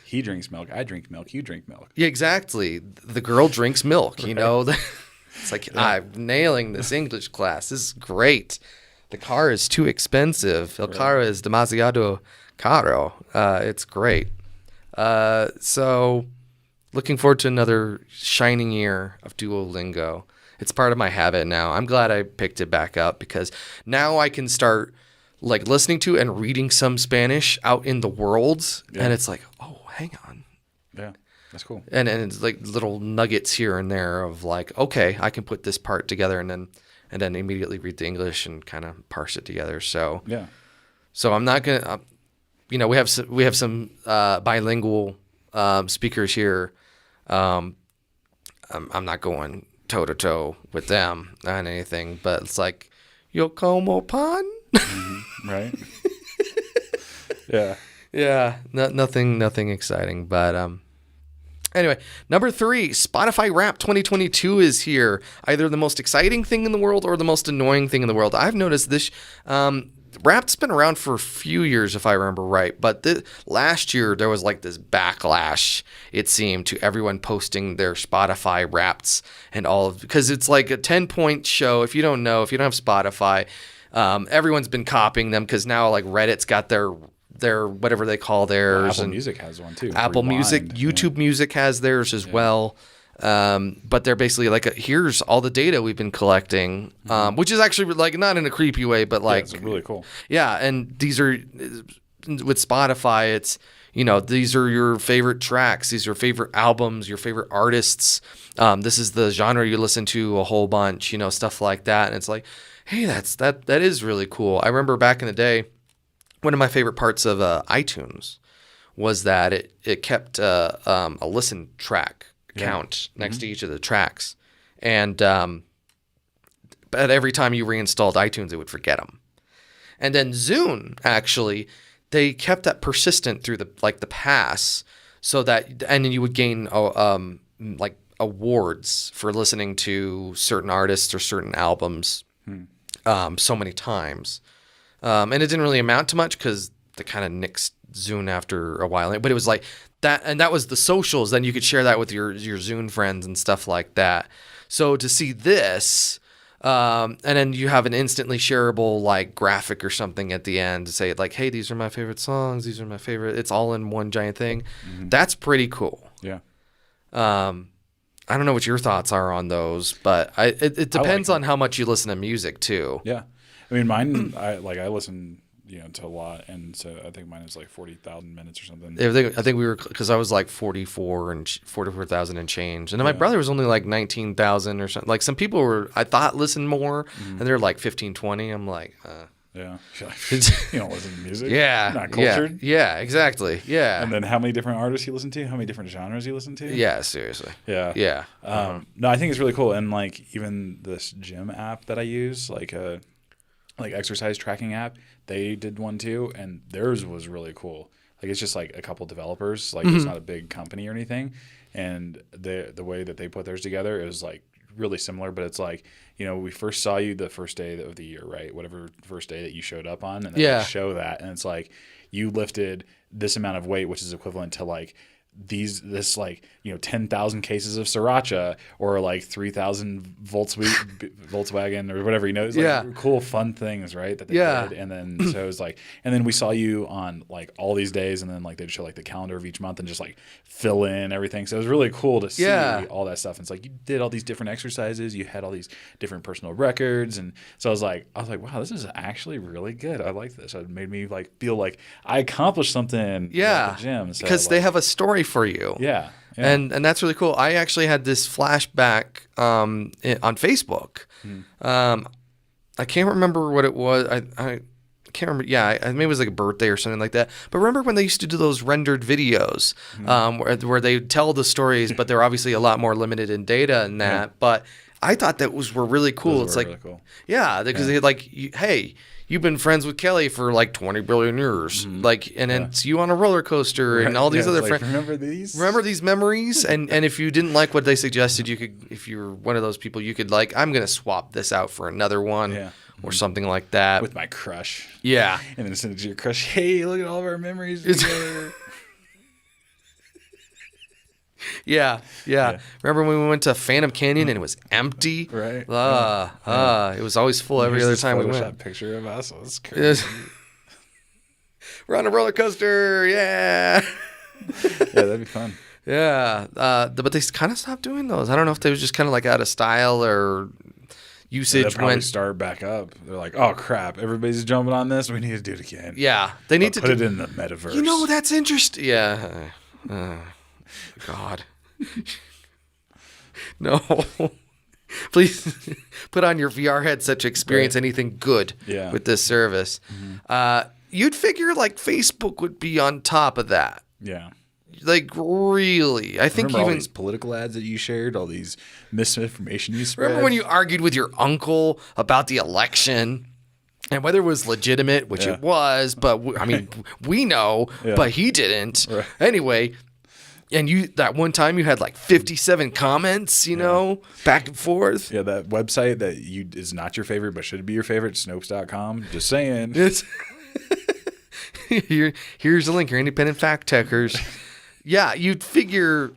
He drinks milk. I drink milk. You drink milk. Yeah, exactly. The girl drinks milk, It's like, I'm nailing this English class. This is great. The car is too expensive. El carro es demasiado caro. It's great. So looking forward to another shining year of Duolingo. It's part of my habit now. I'm glad I picked it back up because now I can start like listening to and reading some Spanish out in the world. Yeah. And it's like, oh, hang on. Yeah, that's cool. And it's like little nuggets here and there of like, okay, I can put this part together and then immediately read the English and kind of parse it together. So yeah. So I'm not gonna, we have some bilingual speakers here. I'm not going toe to toe with them on anything, but it's like, yo como pan. Right. Yeah. Yeah. Nothing exciting, but anyway, number 3, Spotify Wrapped 2022 is here. Either the most exciting thing in the world or the most annoying thing in the world. I've noticed this. Wrapped's been around for a few years, if I remember right. But last year, there was like this backlash, it seemed, to everyone posting their Spotify Wrappeds and all of, because it's like a 10-point show. If you don't have Spotify, everyone's been copying them because now like Reddit's got their whatever they call theirs. Apple Music has one too. Apple Music, YouTube Music has theirs as well. But they're basically like, here's all the data we've been collecting, which is actually like not in a creepy way, but like it's really cool. Yeah, and these are with Spotify. It's these are your favorite tracks, these are your favorite albums, your favorite artists. This is the genre you listen to a whole bunch, stuff like that. And it's like, hey, that is really cool. I remember back in the day, one of my favorite parts of iTunes was that it kept a listen track count next to each of the tracks. And but every time you reinstalled iTunes, it would forget them. And then Zune, actually, they kept that persistent through the pass, so that and then you would gain like awards for listening to certain artists or certain albums so many times. And it didn't really amount to much because they kind of nixed Zune after a while. But it was like that, and that was the socials. Then you could share that with your Zune friends and stuff like that. So to see this, and then you have an instantly shareable like graphic or something at the end to say like, hey, these are my favorite songs. These are my favorite. It's all in one giant thing. That's pretty cool. Yeah. I don't know what your thoughts are on those, but it depends on how much you listen to music too. Yeah. I mean, mine, I listen, to a lot. And so I think mine is like 40,000 minutes or something. I think we were, because I was like 44,000 and change. And then my brother was only like 19,000 or something. Like some people were, I thought listened more and they're like 15, 20. I'm like, yeah. You don't listen to music. Yeah. You're not cultured. Yeah, exactly. Yeah. And then how many different artists you listen to? How many different genres you listen to? Yeah, seriously. Yeah. Yeah. No, I think it's really cool. And like even this gym app that I use, like exercise tracking app, they did one too. And theirs was really cool. Like it's just like a couple developers, like it's not a big company or anything. And the way that they put theirs together is like really similar, but it's like, we first saw you the first day of the year, right? Whatever first day that you showed up on, and then they show that, and it's like you lifted this amount of weight, which is equivalent to like 10,000 cases of sriracha or like 3,000 Volkswagen or whatever, it's like cool fun things, right, that they did. And then so it was like, and then we saw you on like all these days, and then like they'd show like the calendar of each month and just like fill in everything. So it was really cool to see all that stuff. And it's like you did all these different exercises, you had all these different personal records, and so I was like wow, this is actually really good. I like this. It made me like feel like I accomplished something at the gym. So, because they have a story for you. Yeah. And that's really cool. I actually had this flashback on Facebook. I can't remember what it was. I can't remember. Yeah, maybe it was like a birthday or something like that. But remember when they used to do those rendered videos where they tell the stories, but they're obviously a lot more limited in data and that. Yeah. But I thought that were really cool. Those were really cool. Yeah, because they like, hey, you've been friends with Kelly for like 20 billion years. Like, and it's you on a roller coaster and all these other friends. Remember these? Remember these memories? and if you didn't like what they suggested, you could, if you were one of those people, you could like, I'm going to swap this out for another one or something like that. With my crush. Yeah. And then send it to your crush. Hey, look at all of our memories together. Yeah. Remember when we went to Phantom Canyon and it was empty? Right. It was always full every other time we went. That picture of us. That's crazy. We're on a roller coaster. Yeah. That'd be fun. Yeah. But they kind of stopped doing those. I don't know if they was just kind of like out of style or usage. They'll probably start back up. They're like, oh crap, everybody's jumping on this. We need to do it again. Yeah. They need to put it in the metaverse. That's interesting. Yeah. God. No. Please put on your VR headset to experience anything good with this service. You'd figure like Facebook would be on top of that. Yeah. Like really. I think remember all these political ads that you shared, all these misinformation you spread. Remember when you argued with your uncle about the election? And whether it was legitimate, which it was, but we know, but he didn't. Right. Anyway, and that one time you had like 57 comments, back and forth. Yeah, that website that is not your favorite but should be your favorite, Snopes.com. Just saying. Here's a link. Your independent fact checkers. Yeah, you'd figure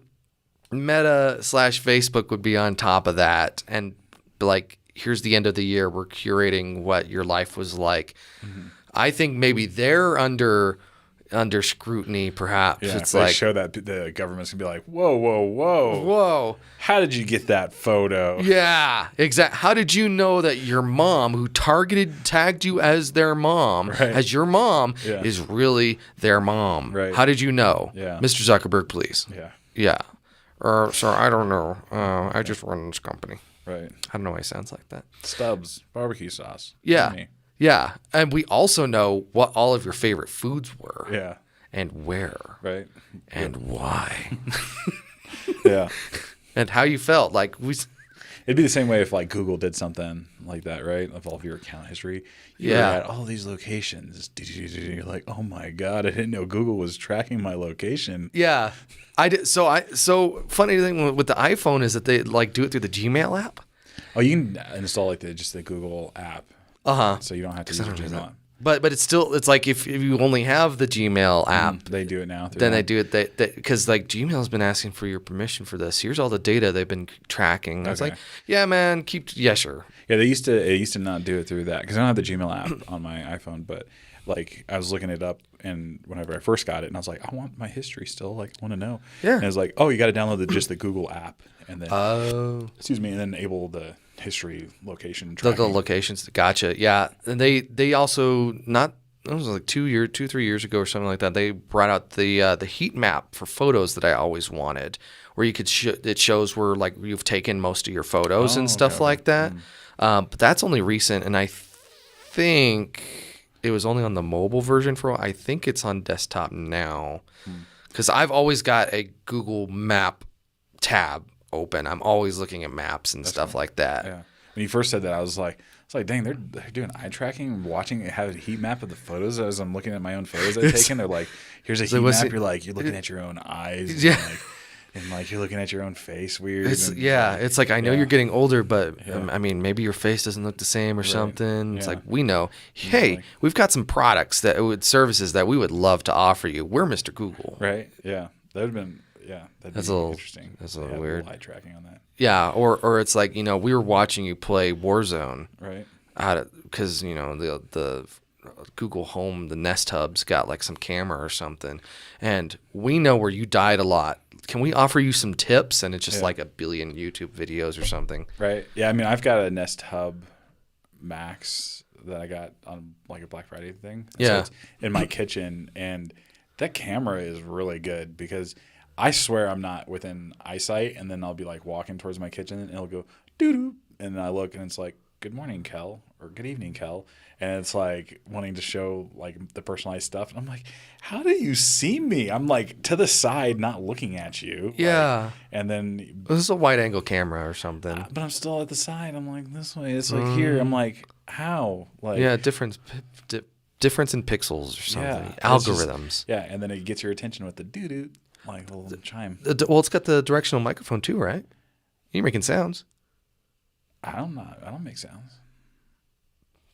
Meta / Facebook would be on top of that and like, here's the end of the year. We're curating what your life was like. I think maybe they're under scrutiny, perhaps. Yeah, it's they like show that the government's gonna be like, whoa, how did you get that photo? Yeah, exactly. How did you know that your mom, who tagged you as their mom, as your mom, is really their mom? Right. How did you know? Yeah. Mr. Zuckerberg, please. Yeah. Sir, I don't know. I just run this company. Right. I don't know why he sounds like that. Stubbs barbecue sauce. Yeah. Yeah. And we also know what all of your favorite foods were. Yeah. And where. Right. And why. Yeah. And how you felt. Like It'd be the same way if like Google did something like that, right? Of all of your account history, you're Yeah. at all these locations. You're like, oh my god, I didn't know Google was tracking my location. Yeah. I did. So funny thing with the iPhone is that they like do it through the Gmail app. Oh, you can install like just the Google app, so you don't have to use your Gmail. But it's like if you only have the Gmail app, They do it now. then they do it because like Gmail's been asking for your permission for this. Here's all the data they've been tracking. I was Okay. like, yeah, man, yeah, sure. Yeah, it used to not do it through that because I don't have the Gmail app on my iPhone, but like I was looking it up and whenever I first got it and I was like, I want my history still, like I want to know. Yeah. And it was like, oh, you got to download just the Google app and then Oh. excuse me, and then enable the history location The tracking. locations. Gotcha. Yeah. And they also it was like 3 years ago or something like that. They brought out the heat map for photos that I always wanted, where you could it shows where like you've taken most of your photos and stuff okay. like that. But that's only recent, and I think it was only on the mobile version for. I think it's on desktop now, because I've always got a Google Map tab open. I'm always looking at maps and stuff like that. Yeah. When you first said that, I was like, dang, they're doing eye tracking, watching it, have a heat map of the photos as I'm looking at my own photos I've taken. They're like, here's a heat map. You're looking at your own eyes. Yeah. And like you're looking at your own face weird. It's and, it's like I know yeah. you're getting older, but Yeah. I mean maybe your face doesn't look the same or something. It's Yeah. like we know. Hey, we've got some products services that we would love to offer you. We're Mr. Google. Right? Yeah. That would have been that'd That's be a little- interesting. that's a little Yeah, weird. eye tracking on that. Yeah, or it's like we were watching you play Warzone Right. because the Google Home, the Nest Hub's got like some camera or something, and we know where you died a lot. Can we offer you some tips? And it's just like 1 billion YouTube videos or something. Right. Yeah, I mean I've got a Nest Hub Max that I got on like a Black Friday thing. Yeah. So it's in my kitchen and that camera is really good because I swear I'm not within eyesight and then I'll be like walking towards my kitchen and it'll go doo-doo and then I look and it's like, good morning, Kel, or good evening, Kel. And it's like wanting to show like the personalized stuff. And I'm like, how do you see me? I'm like to the side, not looking at you. Yeah. Like, and then, This is a wide angle camera or something. but I'm still at the side. I'm like, this way. It's like here. I'm like, how? Like, Yeah, difference in pixels or something. Yeah, it's just- Algorithms. yeah. And then it gets your attention with the doo-doo, like a little chime. Well, it's got the directional microphone too, right? You're making sounds. I don't make sounds.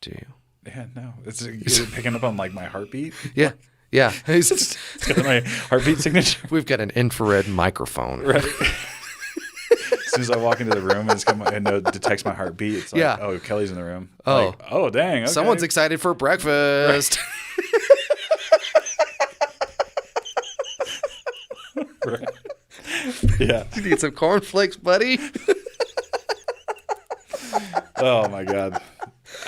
Do you? Yeah, no. Is it picking up on like my heartbeat? Yeah. Yeah. It's got my heartbeat signature. We've got an infrared microphone. Right. As soon as I walk into the room and it detects my heartbeat, it's like, Yeah. oh, Kelly's in the room. Oh. Like, oh, dang. Okay. Someone's excited for breakfast. Right. Yeah. You need some cornflakes, buddy? Oh my God.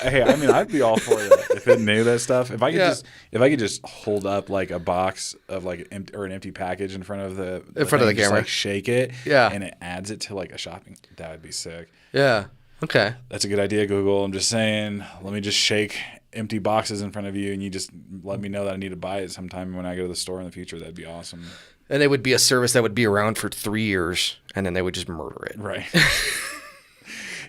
Hey, I mean, I'd be all for that if it knew that stuff. If I could just hold up like a box of like an empty package in front of the the thing, just, camera. like shake it, Yeah. and it adds it to like a shopping. That would be sick. Yeah. Okay. That's a good idea, Google. I'm just saying. Let me just shake empty boxes in front of you, and you just let me know that I need to buy it sometime when I go to the store in the future. That'd be awesome. And it would be a service that would be around for 3 years, and then they would just murder it. Right.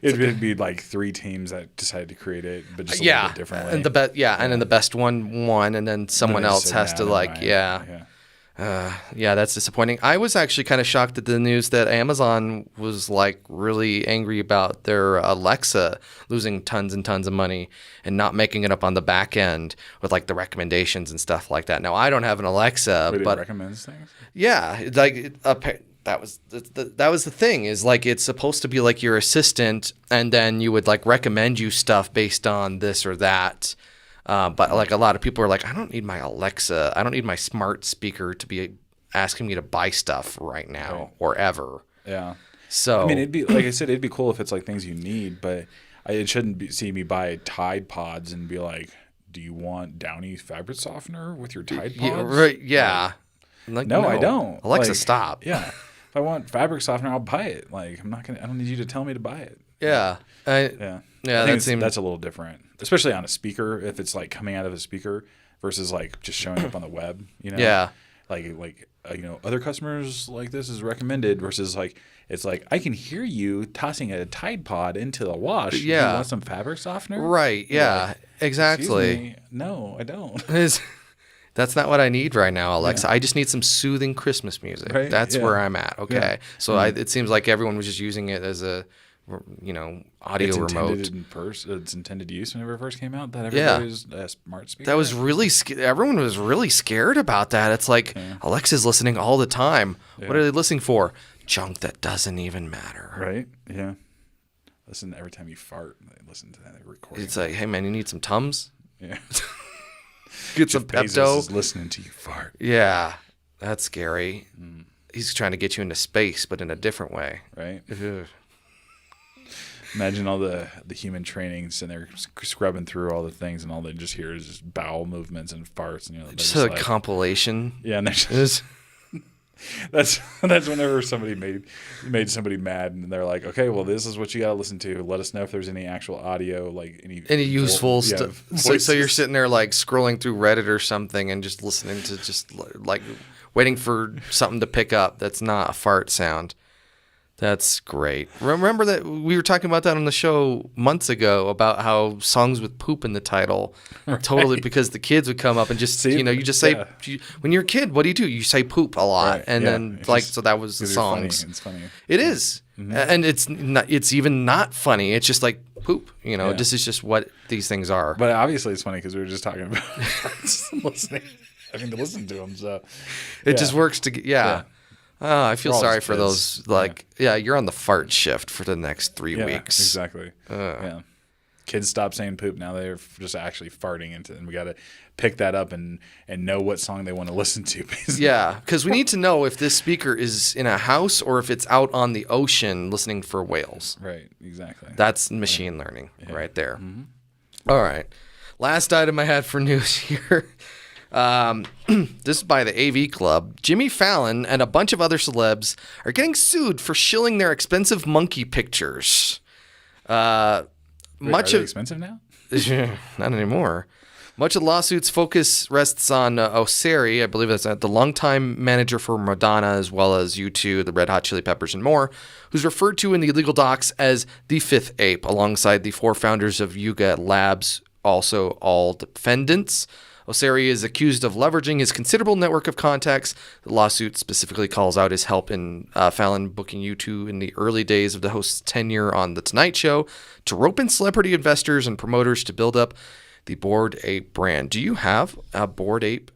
It'd be like 3 teams that decided to create it, but just a little bit differently. And and then the best one won, and then someone Then they else said, has "Nah, to never like, mind." yeah, that's disappointing. I was actually kind of shocked at the news that Amazon was like really angry about their Alexa losing tons and tons of money and not making it up on the back end with like the recommendations and stuff like that. Now I don't have an Alexa, But it but recommends things. yeah, like that was the thing is like it's supposed to be like your assistant, and then you would like recommend you stuff based on this or that. But like a lot of people are like, I don't need my Alexa, I don't need my smart speaker to be asking me to buy stuff right now or ever. Yeah. So I mean, it'd be like I said, it'd be cool if it's like things you need, but it shouldn't see me buy Tide Pods and be like, "Do you want Downy fabric softener with your Tide Pods?" yeah, right, yeah. Like, No, I don't. Alexa, Like, stop. Yeah. If I want fabric softener, I'll buy it. Like I don't need you to tell me to buy it. Yeah. Yeah. Yeah, I think that seems that's a little different, especially on a speaker. If it's like coming out of a speaker versus like just showing up on the web, you know. Yeah. other customers like this is recommended versus like it's like I can hear you tossing a Tide Pod into the wash. Yeah. You want some fabric softener? Right. Yeah. Like, exactly. Excuse me. No, I don't. That's not what I need right now, Alexa. I just need some soothing Christmas music. Right? That's Yeah. where I'm at. Okay. Yeah. So it seems like everyone was just using it as a, audio It's remote. It's intended use whenever it first came out. That Yeah. everybody was a smart speaker. That was really everyone was really scared about that. It's like Alexa's listening all the time. What Yeah. are they listening for? Junk that doesn't even matter. right. Yeah. Listen every time you fart. Listen to that recording. It's like, hey man, you need some Tums? yeah. Get some Bezos Pepto. is listening to you fart. Yeah, that's scary. He's trying to get you into space, but in a different way. Right. Ugh. Imagine all the human trainings and they're scrubbing through all the things and all they just hear is just bowel movements and farts and Just a compilation. yeah, and they're just, It's- that's whenever somebody made somebody mad and they're like, okay, well this is what you got to listen to. Let us know if there's any actual audio, like any useful stuff. So you're voices. sitting there like scrolling through Reddit or something and just listening to just like waiting for something to pick up that's not a fart sound. That's great. Remember that we were talking about that on the show months ago about how songs with poop in the title, totally because the kids would come up and just See, you just say yeah. when you're a kid, what do? You say poop a lot, Right, and yeah. then It's like just- so that was the 'cause you're funny. songs. It's funny. It is. And it's not. It's even not funny. It's just like poop. Yeah. This is just what these things are. But obviously it's funny because we were just talking about listening, having to listen to them. So It just works to get. Yeah. Oh, I feel We're all sorry just for kids. those. You're on the fart shift for the next 3 yeah, weeks. exactly. Yeah. Kids stop saying poop now. They're just actually farting into it. And we got to pick that up and know what song they want to listen to. Basically. Yeah, because we need to know if this speaker is in a house or if it's out on the ocean listening for whales. Right. Exactly. That's machine learning right there. All right. Last item I had for news here. This is by the AV Club. Jimmy Fallon and a bunch of other celebs are getting sued for shilling their expensive monkey pictures. Wait, are Much they of expensive now? not anymore. Much of the lawsuit's focus rests on Osiri, I believe that's the longtime manager for Madonna, as well as U2, the Red Hot Chili Peppers, and more, who's referred to in the legal docs as the fifth ape, alongside the four founders of Yuga Labs, also all defendants. Osiri is accused of leveraging his considerable network of contacts. The lawsuit specifically calls out his help in Fallon booking U2 in the early days of the host's tenure on The Tonight Show to rope in celebrity investors and promoters to build up the Bored Ape brand. Do you have a Bored Ape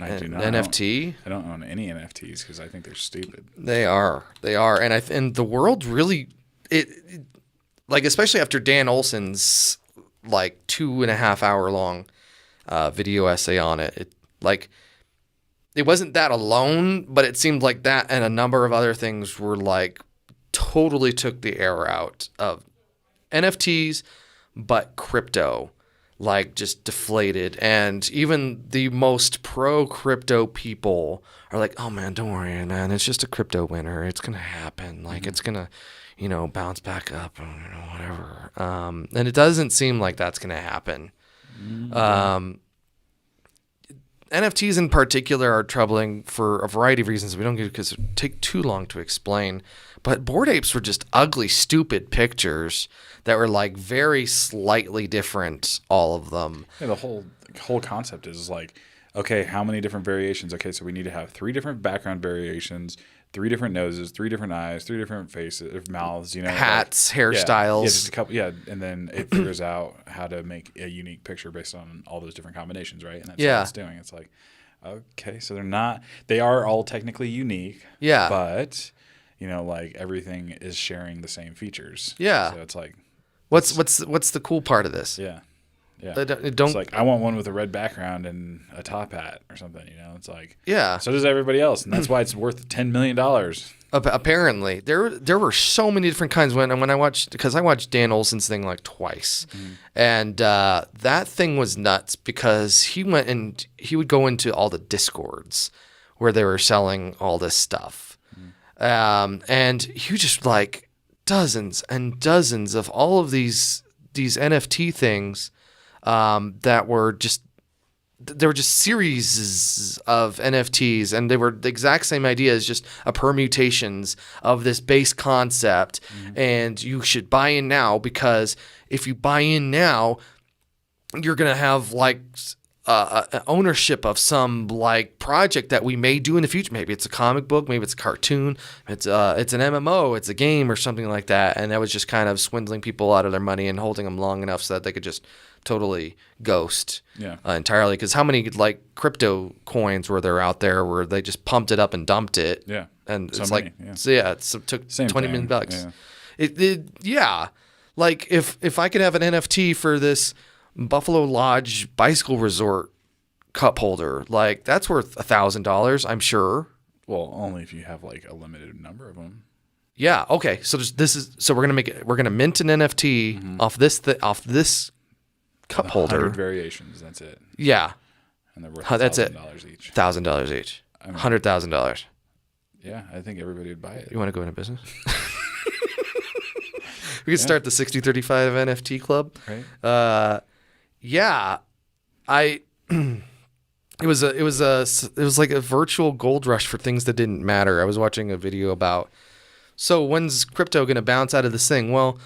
I do not. NFT? I don't own any NFTs because I think they're stupid. They are, and and the world really like especially after Dan Olson's like 2.5 hour long video essay on it. It wasn't that alone, but it seemed like that and a number of other things were like totally took the air out of NFTs, but crypto like just deflated. And even the most pro crypto people are like, oh man, don't worry, man. It's just a crypto winter. It's going to happen. Like it's going to, bounce back up and whatever. And it doesn't seem like that's going to happen. NFTs in particular are troubling for a variety of reasons we don't get because it would take too long to explain. But Bored Apes were just ugly, stupid pictures that were like very slightly different, all of them. Yeah, the whole concept is like, okay, how many different variations? Okay, so we need to have 3 different background variations, 3 different noses, 3 different eyes, 3 different faces, mouths, Hats, like, hairstyles. Yeah, just a couple. Yeah, and then it figures out how to make a unique picture based on all those different combinations, right? And that's what it's doing. It's like, okay, so they are all technically unique. Yeah. But like everything is sharing the same features. Yeah. So it's like, What's the cool part of this? yeah. Yeah. Don't It's like I want one with a red background and a top hat or something, It's like yeah. so does everybody else, and that's why it's worth $10 million. Apparently, there were so many different kinds when I watched because I watched Dan Olson's thing like twice, and that thing was nuts because he would go into all the Discords where they were selling all this stuff, and he was just like dozens and dozens of all of these NFT things that were just there were just series of NFTs, and they were the exact same idea as just a permutations of this base concept. And you should buy in now, because if you buy in now, you're going to have like ownership of some like project that we may do in the future. Maybe it's a comic book, maybe it's a cartoon, it's an MMO, it's a game or something like that. And that was just kind of swindling people out of their money and holding them long enough so that they could just totally ghost entirely. Because how many like crypto coins were there out there where they just pumped it up and dumped it? Yeah, and so it's many, it took Same 20 thing. million bucks. Yeah. Like if I could have an NFT for this Buffalo Lodge bicycle resort cup holder, like that's worth $1,000, I'm sure. Well, only if you have like a limited number of them. Yeah. Okay. So we're gonna mint an NFT off this cup holder. 100 variations. That's it. Yeah. And they're worth That's it. $1,000 each. $1,000 each. $100,000. Yeah, I think everybody would buy it. You want to go into business? We could start the 60-35 NFT club. Right. Yeah, it was like a virtual gold rush for things that didn't matter. I was watching a video about, so when's crypto going to bounce out of this thing? Well,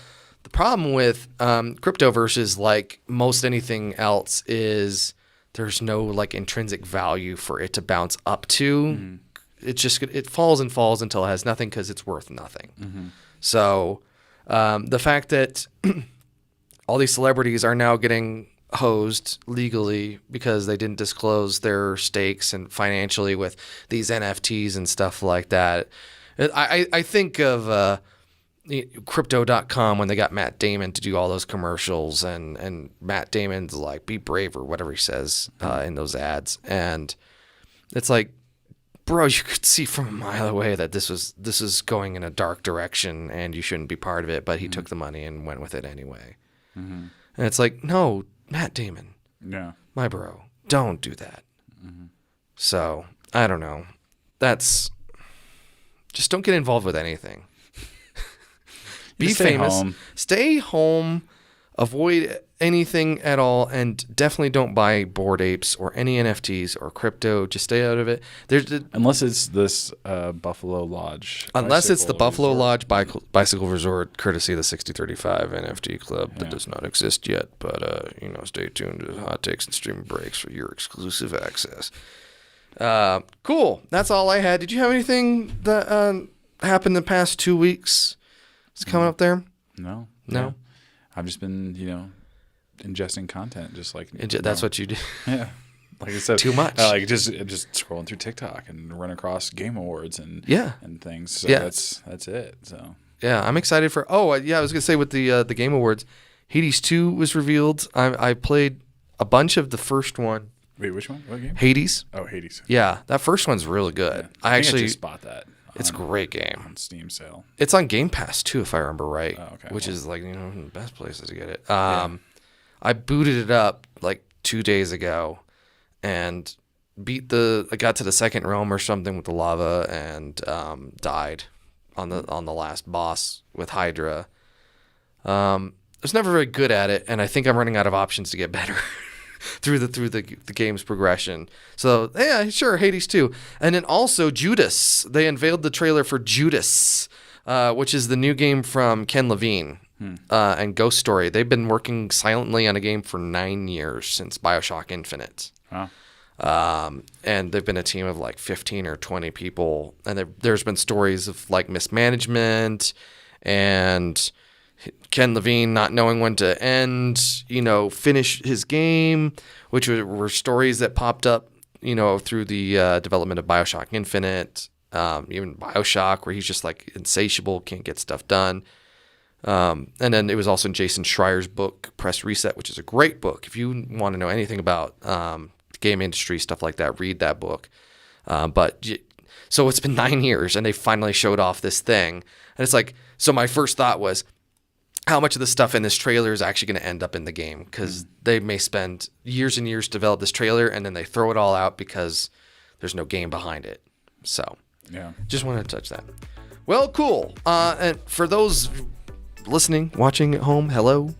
the problem with crypto versus like most anything else is there's no like intrinsic value for it to bounce up to. It falls and falls until it has nothing because it's worth nothing. So the fact that all these celebrities are now getting hosed legally because they didn't disclose their stakes and financially with these NFTs and stuff like that. I think of Crypto.com when they got Matt Damon to do all those commercials, and Matt Damon's like, be brave or whatever he says in those ads. And it's like, bro, you could see from a mile away that this is going in a dark direction and you shouldn't be part of it. But he took the money and went with it anyway. And it's like, no, Matt Damon, my bro, don't do that. So I don't know. Just don't get involved with anything. Be famous. Stay home. Avoid anything at all, and definitely don't buy Bored Apes or any NFTs or crypto. Just stay out of it. Unless it's this Buffalo Lodge. Unless it's the Buffalo Resort. Lodge bicycle resort, courtesy of the 6035 NFT club that does not exist yet. But stay tuned to Hot Takes and Stream Breaks for your exclusive access. Cool. That's all I had. Did you have anything that happened the past 2 weeks? It's coming up there. No. No? Yeah. I've just been, ingesting content, just like That's what you do. Yeah, like I said, Too much. Like just scrolling through TikTok and run across Game Awards and things. So that's it. So yeah, I'm excited for. Oh yeah, I was gonna say with the Game Awards, Hades 2 was revealed. I played a bunch of the first one. Wait, which one? What game? Hades. Oh, Hades. Yeah, that first one's really good. Yeah. I think I just bought that. It's a great game. On Steam sale. It's on Game Pass too, if I remember right. Oh, okay. Which is like the best places to get it. I booted it up like 2 days ago, and I got to the second realm or something with the lava, and died on the last boss with Hydra. I was never very good at it, and I think I'm running out of options to get better. through the game's progression. So yeah, sure, Hades 2. And then also Judas. They unveiled the trailer for Judas, which is the new game from Ken Levine and Ghost Story. They've been working silently on a game for 9 years, since BioShock Infinite. Wow. And they've been a team of like 15 or 20 people. And there's been stories of like mismanagement and Ken Levine not knowing when to finish his game, which were stories that popped up, through the development of BioShock Infinite, even BioShock, where he's just like insatiable, can't get stuff done. And then it was also in Jason Schreier's book, Press Reset, which is a great book. If you want to know anything about the game industry, stuff like that, read that book. So it's been 9 years, and they finally showed off this thing. And it's like, so my first thought was, how much of the stuff in this trailer is actually going to end up in the game? Because they may spend years and years to develop this trailer, and then they throw it all out because there's no game behind it. So, just wanted to touch that. Well, cool. And for those listening, watching at home, hello.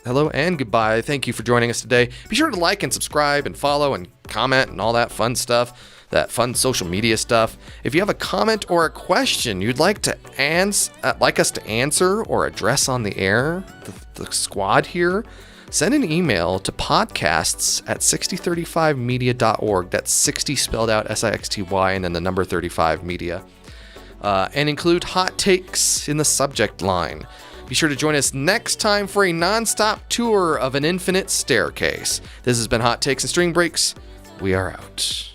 hello and goodbye. Thank you for joining us today. Be sure to like and subscribe and follow and comment and all that fun stuff, that fun social media stuff. If you have a comment or a question you'd like to like us to answer or address on the air, the squad here, send an email to podcasts@6035media.org. That's 60 spelled out SIXTY and then the number 35 media. And include hot takes in the subject line. Be sure to join us next time for a non-stop tour of an infinite staircase. This has been Hot Takes and String Breaks. We are out.